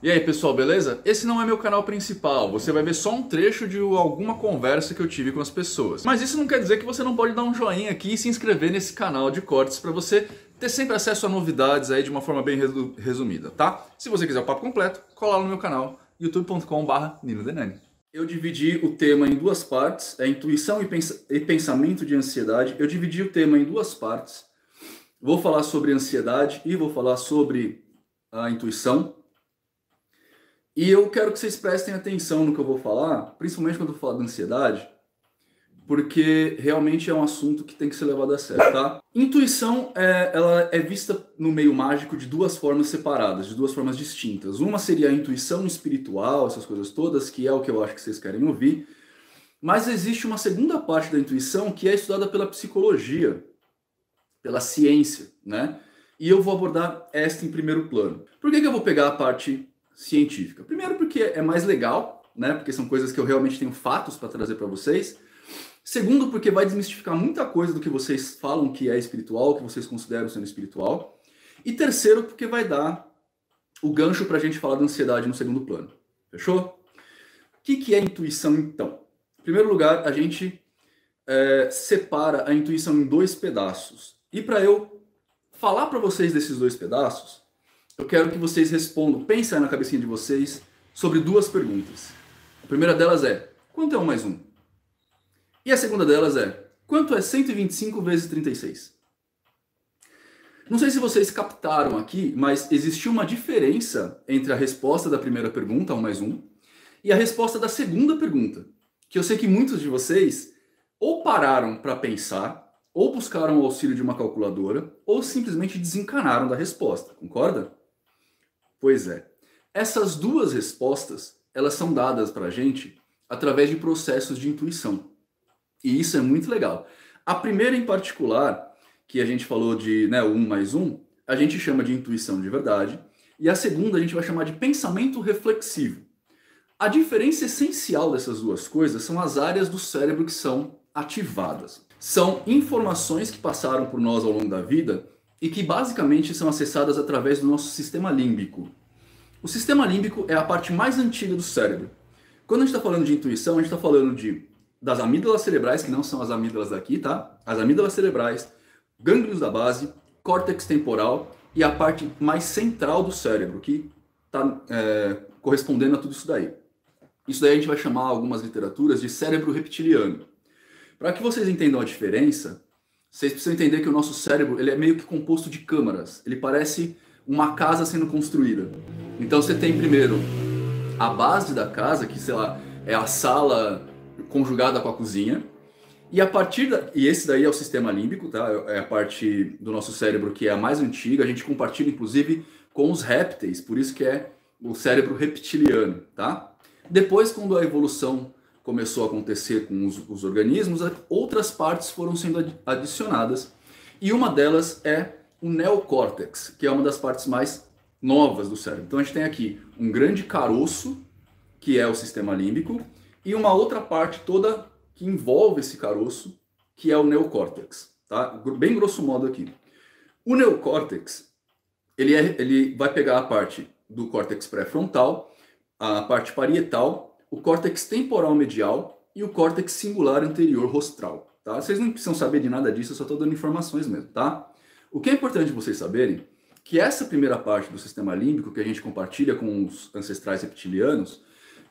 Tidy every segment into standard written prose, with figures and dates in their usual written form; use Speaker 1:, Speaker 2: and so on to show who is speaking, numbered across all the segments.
Speaker 1: E aí pessoal, beleza? Esse não é meu canal principal, você vai ver só um trecho de alguma conversa que eu tive com as pessoas. Mas isso não quer dizer que você não pode dar um joinha aqui e se inscrever nesse canal de cortes para você ter sempre acesso a novidades aí de uma forma bem resumida, tá? Se você quiser o papo completo, cola lá no meu canal, youtube.com/ninodenani. Eu dividi o tema em duas partes, intuição e pensamento de ansiedade. Eu dividi o tema em duas partes. Vou falar sobre ansiedade e vou falar sobre a intuição. E eu quero que vocês prestem atenção no que eu vou falar, principalmente quando eu falar da ansiedade, porque realmente é um assunto que tem que ser levado a sério, tá? Intuição, ela é vista no meio mágico de duas formas separadas, de duas formas distintas. Uma seria a intuição espiritual, essas coisas todas, que é o que eu acho que vocês querem ouvir. Mas existe uma segunda parte da intuição que é estudada pela psicologia, pela ciência, né? E eu vou abordar esta em primeiro plano. Por que eu vou pegar a parte científica? Primeiro porque é mais legal, né? Porque são coisas que eu realmente tenho fatos para trazer para vocês. Segundo, porque vai desmistificar muita coisa do que vocês falam que é espiritual, que vocês consideram sendo espiritual. E terceiro, porque vai dar o gancho para a gente falar da ansiedade no segundo plano. Fechou? O que é intuição, então? Em primeiro lugar, a gente separa a intuição em dois pedaços. E para eu falar para vocês desses dois pedaços, eu quero que vocês respondam, pensem na cabecinha de vocês, sobre duas perguntas. A primeira delas é, quanto é 1 mais 1? E a segunda delas é, quanto é 125 vezes 36? Não sei se vocês captaram aqui, mas existiu uma diferença entre a resposta da primeira pergunta, 1 mais 1, e a resposta da segunda pergunta, que eu sei que muitos de vocês ou pararam para pensar, ou buscaram o auxílio de uma calculadora, ou simplesmente desencanaram da resposta, concorda? Pois é. Essas duas respostas, elas são dadas para a gente através de processos de intuição. E isso é muito legal. A primeira em particular, que a gente falou de 1 mais 1, a gente chama de intuição de verdade. E a segunda a gente vai chamar de pensamento reflexivo. A diferença essencial dessas duas coisas são as áreas do cérebro que são ativadas. São informações que passaram por nós ao longo da vida e que basicamente são acessadas através do nosso sistema límbico. O sistema límbico é a parte mais antiga do cérebro. Quando a gente está falando de intuição, a gente está falando das amígdalas cerebrais, que não são as amígdalas daqui, tá? As amígdalas cerebrais, gânglios da base, córtex temporal e a parte mais central do cérebro, que está correspondendo a tudo isso daí. Isso daí a gente vai chamar algumas literaturas de cérebro reptiliano. Para que vocês entendam a diferença, vocês precisam entender que o nosso cérebro ele é meio que composto de câmaras. Ele parece uma casa sendo construída. Então você tem primeiro a base da casa, que sei lá, é a sala conjugada com a cozinha. E esse daí é o sistema límbico, tá? É a parte do nosso cérebro que é a mais antiga. A gente compartilha inclusive com os répteis, por isso que é o cérebro reptiliano, tá? Depois, quando a evolução começou a acontecer com os organismos, outras partes foram sendo adicionadas. E uma delas é o neocórtex, que é uma das partes mais novas do cérebro. Então a gente tem aqui um grande caroço, que é o sistema límbico, e uma outra parte toda que envolve esse caroço, que é o neocórtex. Tá? Bem grosso modo aqui. O neocórtex, ele vai pegar a parte do córtex pré-frontal, a parte parietal, o córtex temporal medial e o córtex singular anterior rostral. Tá? Vocês não precisam saber de nada disso, eu só estou dando informações mesmo. Tá? O que é importante vocês saberem que essa primeira parte do sistema límbico que a gente compartilha com os ancestrais reptilianos,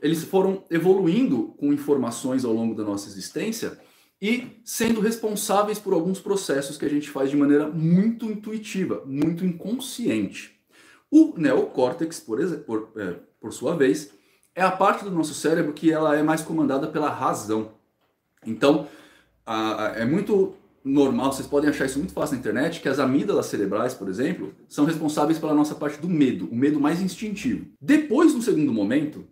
Speaker 1: eles foram evoluindo com informações ao longo da nossa existência e sendo responsáveis por alguns processos que a gente faz de maneira muito intuitiva, muito inconsciente. O neocórtex, por sua vez, é a parte do nosso cérebro que ela é mais comandada pela razão. Então, é muito normal, vocês podem achar isso muito fácil na internet, que as amígdalas cerebrais, por exemplo, são responsáveis pela nossa parte do medo, o medo mais instintivo. Depois, no segundo momento,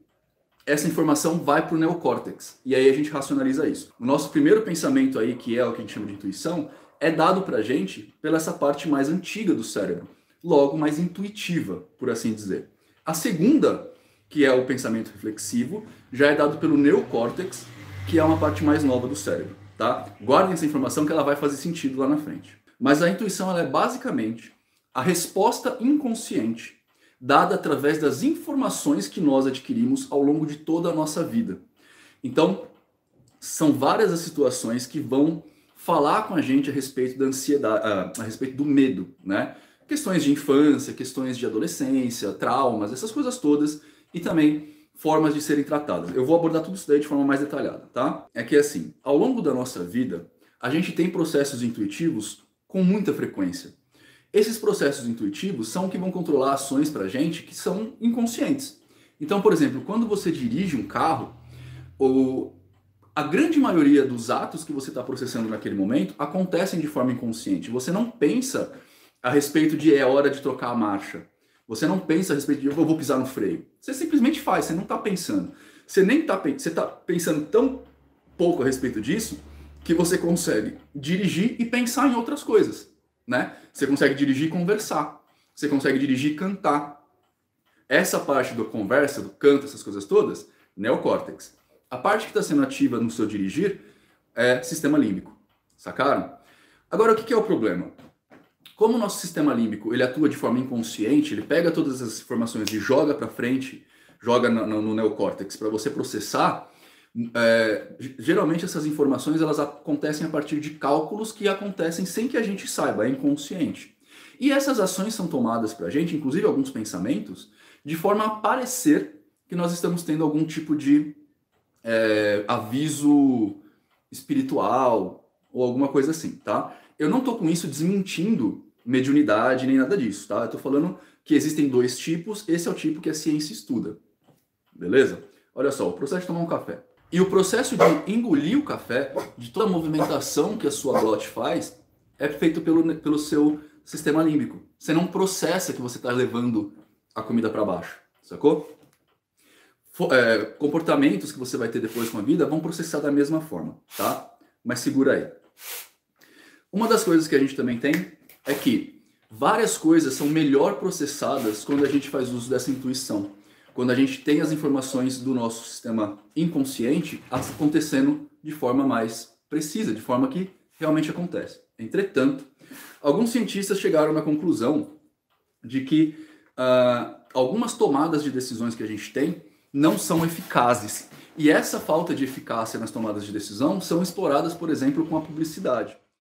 Speaker 1: essa informação vai para o neocórtex, e aí a gente racionaliza isso. O nosso primeiro pensamento aí, que é o que a gente chama de intuição, é dado para a gente pela essa parte mais antiga do cérebro, logo mais intuitiva, por assim dizer. A segunda, que é o pensamento reflexivo, já é dado pelo neocórtex, que é uma parte mais nova do cérebro. Tá? Guardem essa informação que ela vai fazer sentido lá na frente. Mas a intuição ela é basicamente a resposta inconsciente
Speaker 2: dada através das informações que nós adquirimos ao longo de toda a nossa vida. Então, são várias as situações que vão falar com a gente a respeito da ansiedade, a respeito do medo, né? Questões de infância, questões de adolescência, traumas, essas coisas todas, e também formas de serem tratadas. Eu vou abordar tudo isso daí de forma mais detalhada, tá? É que assim, ao longo da nossa vida, a gente tem processos intuitivos com muita frequência. Esses processos intuitivos são que vão controlar ações pra gente que são inconscientes. Então, por exemplo, quando você dirige um carro, a grande maioria dos atos que você está processando naquele momento acontecem de forma inconsciente. Você não pensa a respeito de é hora de trocar a marcha. Você não pensa a respeito de eu vou pisar no freio. Você simplesmente faz, você não está pensando. Você está pensando tão pouco a respeito disso que você consegue dirigir e pensar em outras coisas, né? Você consegue dirigir e conversar. Você consegue dirigir e cantar. Essa parte da conversa, do canto, essas coisas todas, neocórtex. A parte que está sendo ativa no seu dirigir é sistema límbico. Sacaram? Agora, o que é o problema? Como o nosso sistema límbico ele atua de forma inconsciente, ele pega todas as informações e joga para frente, joga no neocórtex para você processar, geralmente essas informações elas acontecem a partir de cálculos que acontecem sem que a gente saiba, é inconsciente. E essas ações são tomadas para a gente, inclusive alguns pensamentos, de forma a parecer que nós estamos tendo algum tipo de aviso espiritual ou alguma coisa assim, tá? Eu não tô com isso desmentindo mediunidade nem nada disso, tá? Eu tô falando que existem dois tipos, esse é o tipo que a ciência estuda, beleza? Olha só, o processo de tomar um café. E o processo de engolir o café, de toda a movimentação que a sua glote faz, é feito pelo seu sistema límbico. Você não processa que você está levando a comida para baixo, sacou? Comportamentos que você vai ter depois com a vida vão processar da mesma forma, tá? Mas segura aí. Uma das coisas que a gente também tem é que várias coisas são melhor processadas quando a gente faz uso dessa intuição. Quando a gente tem as informações do nosso sistema inconsciente acontecendo de forma mais precisa, de forma que realmente acontece. Entretanto, alguns cientistas chegaram na conclusão de que algumas tomadas de decisões que a gente tem não são eficazes. E essa falta de eficácia nas tomadas de decisão são exploradas, por exemplo, com a publicidade.